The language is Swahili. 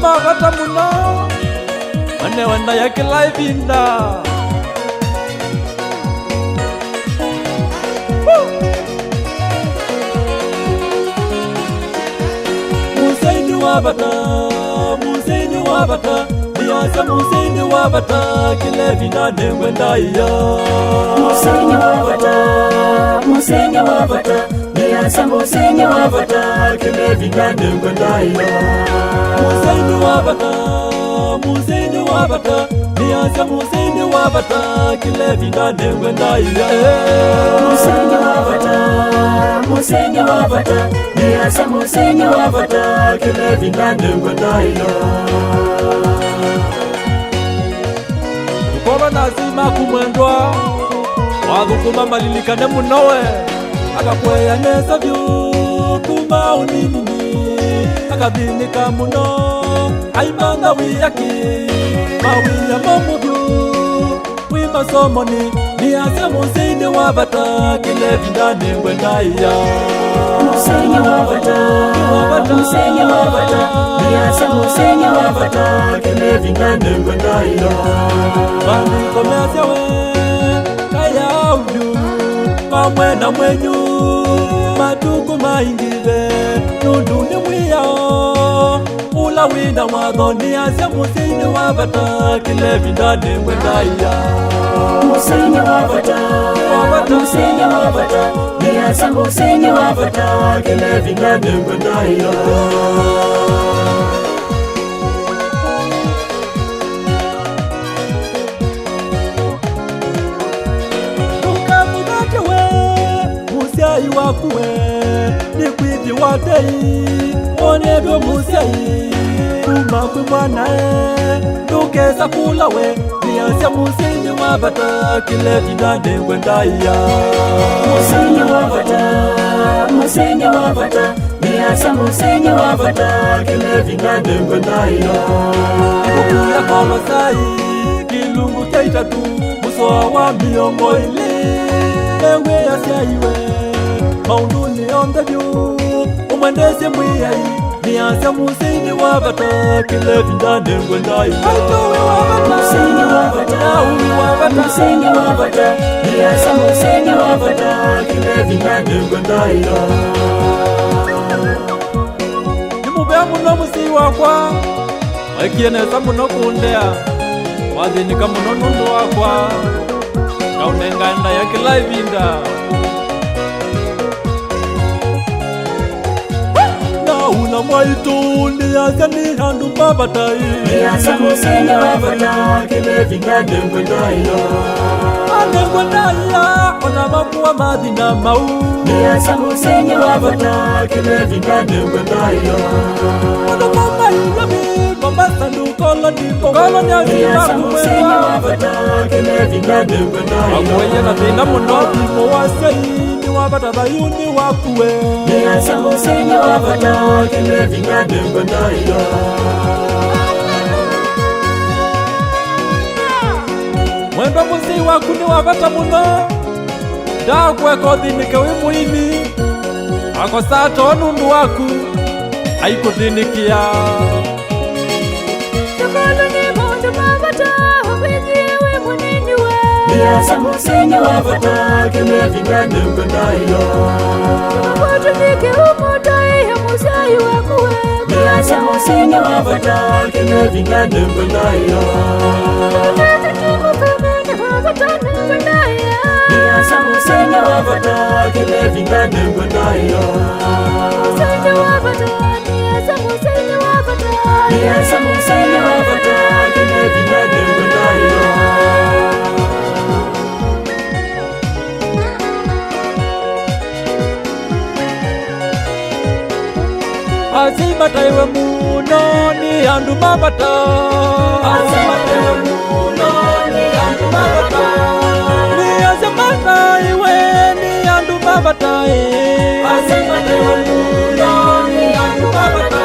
mavata muno ane wenda yakila ivinda Musaini wavata Niasa Musaini wavata kile vinda nengwenda iya Musaini wavata Niasa Musaini wavata kile vinda nengwenda iya Musaini wavata Niasa Musaini wavata kile vinda nengwenda iya Musaini wavata Niasa Musaini wavata kile vinda nengwenda iya Kukoba nazima kumwendwa Wathukuma malilikane munowe Akakweya nesa vyu kuma uninini Akathinika muno Aimanga wiyaki Mawiya momuvyu Wimasomoni Niasa Musaini wavata kile vinda nengwenda iya Musaini wavata Niasa Musaini wavata kile vinda nengwenda iya Wanikomesya we kaya udu Mamwena mwenyu matuku maingive Nundu ni mwiyao Ula wina watho Niasa Musaini wavata kile vinda nengwenda iya Musaini wavata Niasa Musaini wavata kile vinda nengwenda iya Musiai wakuwe ni kwithi watei Onebyo musiai umakwe mwanae Ndukesa kulawe Niasa Musaini wavata kile vinda nengwenda iya Musaini wavata Niasa Musaini wavata kile vinda nengwenda iya Kukuya kolosai kilungu cha itatu Muswa wa miongo ili Ewe ya siaiwe Maundu ni ondevyu Umwendesye mwiyai Niasa Musaini wavata kile vinda nengwenda iya Musaini wavata Niasa Musaini wavata kile vinda nengwenda iya Nimubea muno musi wakwa Waikienesa muno kundea Wathinika muno nundu wakwa Kaunenganda ya kila ivinda Nauna mwaitu Niasa ni handu mabatai Niasa Musaini wavata kile vinda nengwenda iya Nengwenda iya Ona makuwa mathina mau Niasa Musaini wavata kile vinda nengwenda iya Ona mama ilami Mama sandu koloni Niasa Musaini wavata kile vinda nengwenda iya Wakweye na thina muno Imo wasei ni wavata thayuni wakuwe Niasa Musaini wavata kile vinda nengwenda iya Mwendo musi waku ni wavata muno Ndakwe kothinike wi muini Ako sato nundu waku Aikuthinikia Niasa Musaini wavata kile vinda nengwenda iya Niasa Musaini wavata kile vinda nengwenda iya Niasa Musaini wavata kile vinda nengwenda iya Niasa Musaini wavata kile vinda nengwenda iya Asimataiwe muno ni andu mavata Asimataiwe muno ni andu mavata Niasa mataiwe ni andu mavata Asimataiwe muno ni andu mavata